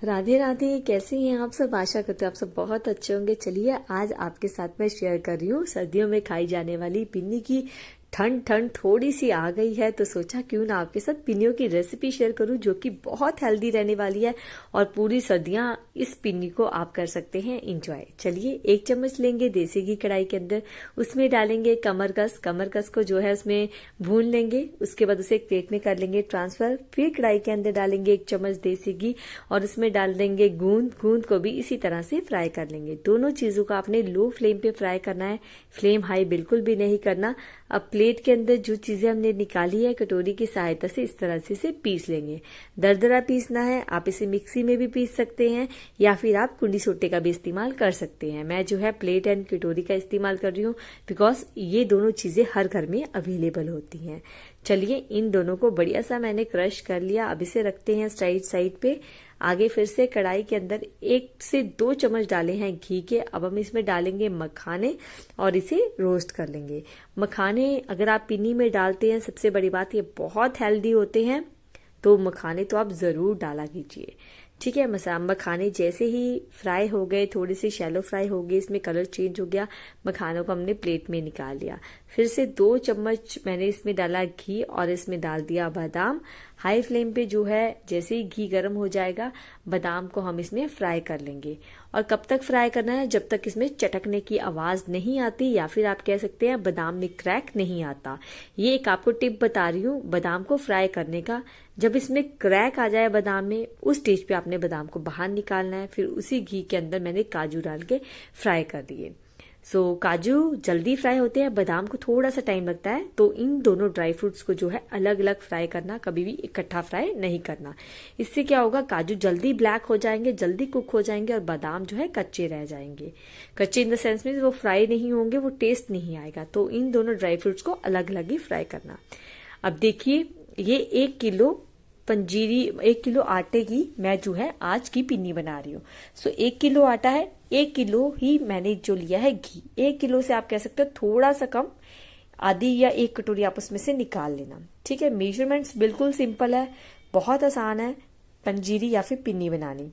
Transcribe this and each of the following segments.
राधे राधे। कैसे हैं आप सब? आशा करते हैं आप सब बहुत अच्छे होंगे। चलिए आज आपके साथ मैं शेयर कर रही हूँ सर्दियों में खाई जाने वाली पिन्नी की। ठंड ठंड थोड़ी सी आ गई है तो सोचा क्यों ना आपके साथ पिन्नियों की रेसिपी शेयर करूं जो कि बहुत हेल्दी रहने वाली है और पूरी सर्दियां इस पिन्नी को आप कर सकते हैं इंजॉय। चलिए 1 चम्मच लेंगे देसी घी कढ़ाई के अंदर, उसमें डालेंगे कमरकस को जो है उसमें भून लेंगे। उसके बाद उसे एक प्लेट में कर लेंगे ट्रांसफर। फिर कढ़ाई के अंदर डालेंगे 1 चम्मच देसी घी और उसमें डाल देंगे गूंद को भी इसी तरह से फ्राई कर लेंगे। दोनों चीजों को आपने लो फ्लेम पे फ्राई करना है, फ्लेम हाई बिल्कुल भी नहीं करना। अब प्लेट के अंदर जो चीजें हमने निकाली है कटोरी की सहायता से इस तरह से इसे पीस लेंगे। दरदरा पीसना है। आप इसे मिक्सी में भी पीस सकते हैं या फिर आप कुंडी सोटे का भी इस्तेमाल कर सकते हैं। मैं जो है प्लेट एंड कटोरी का इस्तेमाल कर रही हूँ बिकॉज ये दोनों चीजें हर घर में अवेलेबल होती हैं। चलिए इन दोनों को बढ़िया सा मैंने क्रश कर लिया। अब इसे रखते हैं साइड पे। आगे फिर से कढ़ाई के अंदर 1 से 2 चम्मच डाले हैं घी के। अब हम इसमें डालेंगे मखाने और इसे रोस्ट कर लेंगे। मखाने अगर आप पिन्नी में डालते हैं, सबसे बड़ी बात ये बहुत हेल्दी होते हैं, तो मखाने तो आप जरूर डाला कीजिए। ठीक है। मखाने जैसे ही फ्राई हो गए, थोड़े से शैलो फ्राई हो गए, इसमें कलर चेंज हो गया, मखानों को हमने प्लेट में निकाल लिया। फिर से 2 चम्मच मैंने इसमें डाला घी और इसमें डाल दिया बादाम। हाई फ्लेम पे जो है जैसे ही घी गर्म हो जाएगा बादाम को हम इसमें फ्राई कर लेंगे। और कब तक फ्राई करना है? जब तक इसमें चटकने की आवाज नहीं आती या फिर आप कह सकते हैं बादाम में क्रैक नहीं आता। ये एक आपको टिप बता रही हूँ बादाम को फ्राई करने का। जब इसमें क्रैक आ जाए बादाम में, उस स्टेज पे आपने बादाम को बाहर निकालना है। फिर उसी घी के अंदर मैंने काजू डाल के फ्राई कर दिए। काजू जल्दी फ्राई होते हैं, बादाम को थोड़ा सा टाइम लगता है। तो इन दोनों ड्राई फ्रूट्स को जो है अलग अलग फ्राई करना, कभी भी इकट्ठा फ्राई नहीं करना। इससे क्या होगा, काजू जल्दी ब्लैक हो जाएंगे, जल्दी कुक हो जाएंगे और बादाम जो है कच्चे रह जाएंगे। कच्चे इन द सेंस में वो फ्राई नहीं होंगे, वो टेस्ट नहीं आएगा। तो इन दोनों ड्राई फ्रूट्स को अलग अलग ही फ्राई करना। अब देखिए ये 1 किलो पंजीरी, 1 किलो आटे की मैं जो है आज की पिन्नी बना रही हूँ। 1 किलो आटा है, 1 किलो ही मैंने जो लिया है घी। 1 किलो से आप कह सकते हो थोड़ा सा कम, आधी या 1 कटोरी आप उसमें से निकाल लेना। ठीक है। मेजरमेंट्स बिल्कुल सिंपल है, बहुत आसान है पंजीरी या फिर पिन्नी बनानी।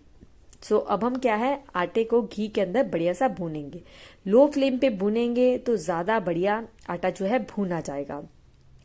अब हम क्या है, आटे को घी के अंदर बढ़िया सा भूनेंगे। लो फ्लेम पे भूनेंगे तो ज्यादा बढ़िया आटा जो है भूना जाएगा।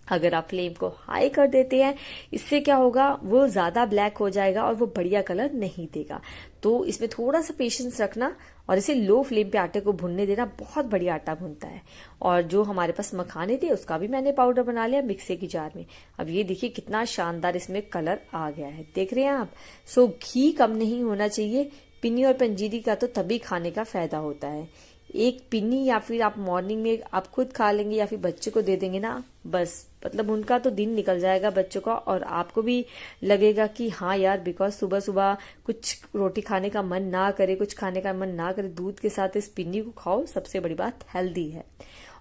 अगर आप फ्लेम को हाई कर देते हैं, इससे क्या होगा, वो ज्यादा ब्लैक हो जाएगा और वो बढ़िया कलर नहीं देगा। तो इसमें थोड़ा सा पेशेंस रखना और इसे लो फ्लेम पे आटे को भुनने देना। बहुत बढ़िया आटा भुनता है। और जो हमारे पास मखाने थे उसका भी मैंने पाउडर बना लिया मिक्सी की जार में। अब ये देखिए कितना शानदार इसमें कलर आ गया है, देख रहे हैं आप। घी कम नहीं होना चाहिए। पिन्नी और पंजीरी का तो तभी खाने का फायदा होता है। एक पिन्नी या फिर आप मॉर्निंग में आप खुद खा लेंगे या फिर बच्चे को दे देंगे ना, बस मतलब उनका तो दिन निकल जाएगा बच्चों का, और आपको भी लगेगा कि हाँ यार, बिकॉज सुबह सुबह कुछ रोटी खाने का मन ना करे, कुछ खाने का मन ना करे, दूध के साथ इस पिन्नी को खाओ। सबसे बड़ी बात हेल्दी है।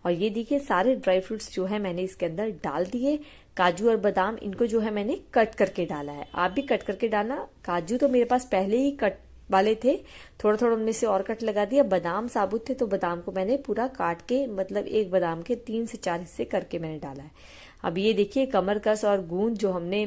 और ये देखिए सारे ड्राई फ्रूट्स जो है मैंने इसके अंदर डाल दिए। काजू और बादाम इनको जो है मैंने कट करके डाला है, आप भी कट करके डालना। काजू तो मेरे पास पहले ही कट वाले थे, थोड़ा थोड़ा उनमें से और कट लगा दिया। बादाम साबुत थे तो बादाम को मैंने पूरा काट के, मतलब एक बादाम के 3 से 4 हिस्से करके मैंने डाला है। अब ये देखिए कमरकस और गूंद जो हमने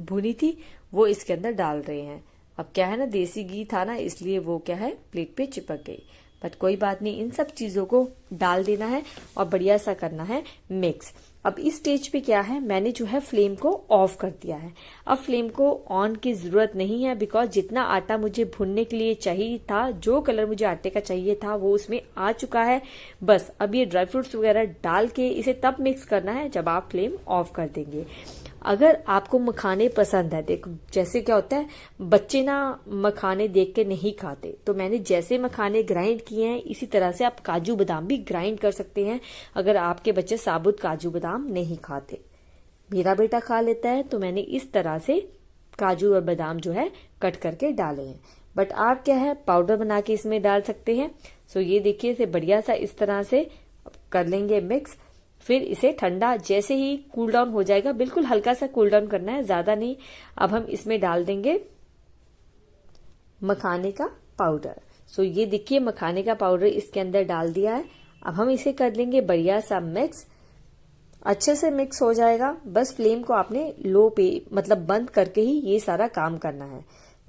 भुनी थी वो इसके अंदर डाल रहे हैं। अब क्या है ना, देसी घी था ना, इसलिए वो क्या है प्लेट पे चिपक गई, बट कोई बात नहीं। इन सब चीजों को डाल देना है और बढ़िया सा करना है मिक्स। अब इस स्टेज पे क्या है, मैंने जो है फ्लेम को ऑफ कर दिया है। अब फ्लेम को ऑन की जरूरत नहीं है बिकॉज जितना आटा मुझे भुनने के लिए चाहिए था, जो कलर मुझे आटे का चाहिए था वो उसमें आ चुका है। बस अब ये ड्राई फ्रूट्स वगैरह डाल के इसे तब मिक्स करना है जब आप फ्लेम ऑफ कर देंगे। अगर आपको मखाने पसंद है, देखो जैसे क्या होता है, बच्चे ना मखाने देख के नहीं खाते, तो मैंने जैसे मखाने ग्राइंड किए हैं इसी तरह से आप काजू बादाम भी ग्राइंड कर सकते हैं। अगर आपके बच्चे साबुत काजू बादाम नहीं खाते, मेरा बेटा खा लेता है, तो मैंने इस तरह से काजू और बादाम जो है कट करके डाले हैं। बट आप क्या है पाउडर बना के इसमें डाल सकते हैं। ये देखिए इसे बढ़िया सा इस तरह से कर लेंगे मिक्स। फिर इसे ठंडा जैसे ही कूल डाउन हो जाएगा, बिल्कुल हल्का सा कूल डाउन करना है, ज्यादा नहीं। अब हम इसमें डाल देंगे मखाने का पाउडर। ये देखिए मखाने का पाउडर इसके अंदर डाल दिया है। अब हम इसे कर लेंगे बढ़िया सा मिक्स। अच्छे से मिक्स हो जाएगा, बस फ्लेम को आपने लो पे मतलब बंद करके ही ये सारा काम करना है।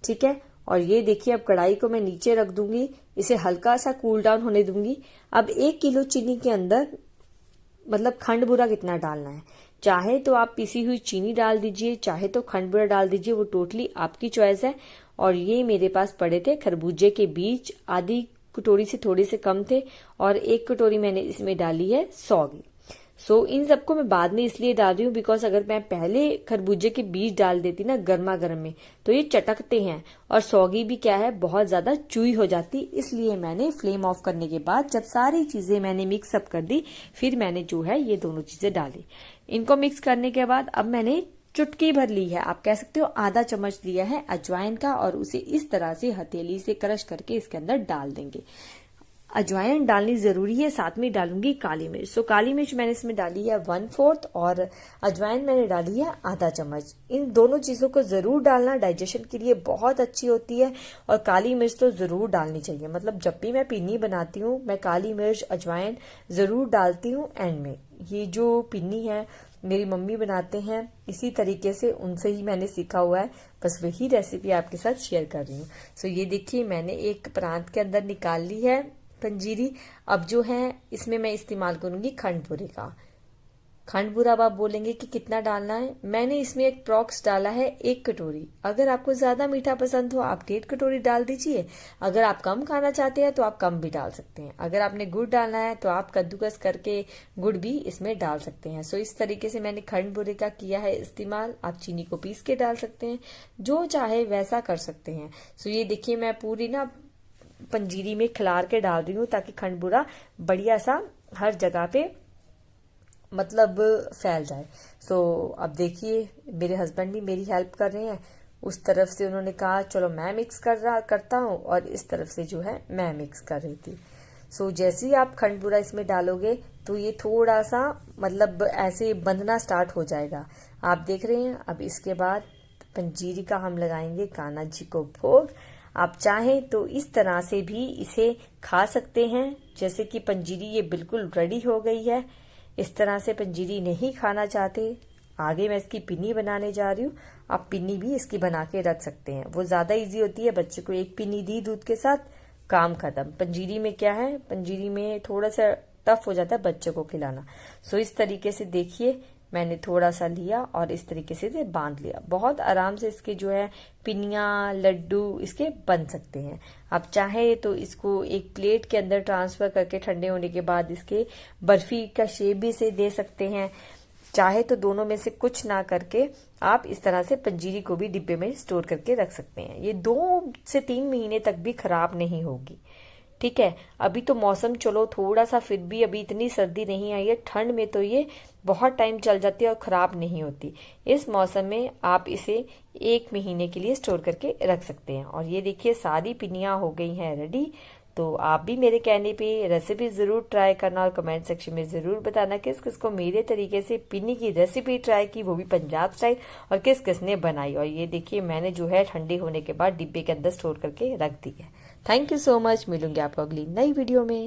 ठीक है। और ये देखिए अब कढ़ाई को मैं नीचे रख दूंगी, इसे हल्का सा कूल डाउन होने दूंगी। अब 1 किलो चीनी के अंदर मतलब खंड बूरा कितना डालना है, चाहे तो आप पिसी हुई चीनी डाल दीजिए, चाहे तो खंड बूरा डाल दीजिए, वो टोटली आपकी चॉइस है। और ये मेरे पास पड़े थे खरबूजे के बीज, आधी कटोरी से थोड़े से कम थे, और 1 कटोरी मैंने इसमें डाली है सौगी। इन सबको मैं बाद में इसलिए डाल रही हूँ बिकॉज अगर मैं पहले खरबूजे के बीज डाल देती ना गर्मा गर्म में तो ये चटकते हैं, और सौगी भी क्या है बहुत ज्यादा चुई हो जाती। इसलिए मैंने फ्लेम ऑफ करने के बाद जब सारी चीजें मैंने मिक्स अप कर दी, फिर मैंने जो है ये दोनों चीजें डाली। इनको मिक्स करने के बाद अब मैंने चुटकी भर ली है, आप कह सकते हो आधा चम्मच लिया है अजवाइन का, और उसे इस तरह से हथेली से क्रश करके इसके अंदर डाल देंगे। अजवाइन डालनी जरूरी है, साथ में डालूंगी काली मिर्च। तो काली मिर्च मैंने इसमें डाली है 1/4 और अजवाइन मैंने डाली है आधा चम्मच। इन दोनों चीजों को जरूर डालना, डाइजेशन के लिए बहुत अच्छी होती है। और काली मिर्च तो जरूर डालनी चाहिए, मतलब जब भी मैं पिन्नी बनाती हूँ मैं काली मिर्च अजवाइन जरूर डालती हूँ एंड में। ये जो पिन्नी है मेरी मम्मी बनाते हैं इसी तरीके से, उनसे ही मैंने सीखा हुआ है, बस वही रेसिपी आपके साथ शेयर कर रही हूँ। ये देखिए मैंने एक प्रांत के अंदर निकाल ली है पंजीरी। अब जो है इसमें मैं इस्तेमाल करूंगी खंड बूरे का। खंड बूरा आप बोलेंगे कि कितना डालना है, मैंने इसमें एक प्रॉक्स डाला है 1 कटोरी। अगर आपको ज्यादा मीठा पसंद हो आप 1.5 कटोरी डाल दीजिए, अगर आप कम खाना चाहते हैं तो आप कम भी डाल सकते हैं। अगर आपने गुड़ डालना है तो आप कद्दूकस करके गुड़ भी इसमें डाल सकते हैं। इस तरीके से मैंने खंड बूरे का किया है इस्तेमाल। आप चीनी को पीस के डाल सकते हैं, जो चाहे वैसा कर सकते हैं। ये देखिए मैं पूरी ना पंजीरी में खिलार के डाल रही हूँ ताकि खंड बूरा बढ़िया सा हर जगह पे मतलब फैल जाए। अब देखिए मेरे हस्बैंड भी मेरी हेल्प कर रहे हैं। उस तरफ से उन्होंने कहा चलो मैं मिक्स करता हूँ, और इस तरफ से जो है मैं मिक्स कर रही थी। जैसे ही आप खंड बूरा इसमें डालोगे तो ये थोड़ा सा मतलब ऐसे बंधना स्टार्ट हो जाएगा, आप देख रहे हैं। अब इसके बाद पंजीरी का हम लगाएंगे कान्हा जी को भोग। आप चाहें तो इस तरह से भी इसे खा सकते हैं, जैसे कि पंजीरी ये बिल्कुल रेडी हो गई है। इस तरह से पंजीरी नहीं खाना चाहते, आगे मैं इसकी पिन्नी बनाने जा रही हूँ। आप पिन्नी भी इसकी बना के रख सकते हैं, वो ज्यादा इजी होती है। बच्चे को एक पिन्नी दी दूध के साथ, काम खत्म। पंजीरी में क्या है, पंजीरी में थोड़ा सा टफ हो जाता है बच्चे को खिलाना। इस तरीके से देखिए मैंने थोड़ा सा लिया और इस तरीके से बांध लिया। बहुत आराम से इसके जो है पिनियां लड्डू इसके बन सकते हैं। आप चाहे तो इसको एक प्लेट के अंदर ट्रांसफर करके ठंडे होने के बाद इसके बर्फी का शेप भी से दे सकते हैं। चाहे तो दोनों में से कुछ ना करके आप इस तरह से पंजीरी को भी डिब्बे में स्टोर करके रख सकते हैं। ये 2 से 3 महीने तक भी खराब नहीं होगी। ठीक है, अभी तो मौसम चलो थोड़ा सा, फिर भी अभी इतनी सर्दी नहीं आई है। ठंड में तो ये बहुत टाइम चल जाती है और खराब नहीं होती। इस मौसम में आप इसे 1 महीने के लिए स्टोर करके रख सकते हैं। और ये देखिए सारी पिनियां हो गई हैं रेडी। तो आप भी मेरे कहने पे रेसिपी जरूर ट्राई करना और कमेंट सेक्शन में जरूर बताना किस किस को मेरे तरीके से पिन्नी की रेसिपी ट्राई की, वो भी पंजाब स्टाइल, और किस किस ने बनाई। और ये देखिए मैंने जो है ठंडे होने के बाद डिब्बे के अंदर स्टोर करके रख दी है। थैंक यू सो मच, मिलूंगी आपको अगली नई वीडियो में।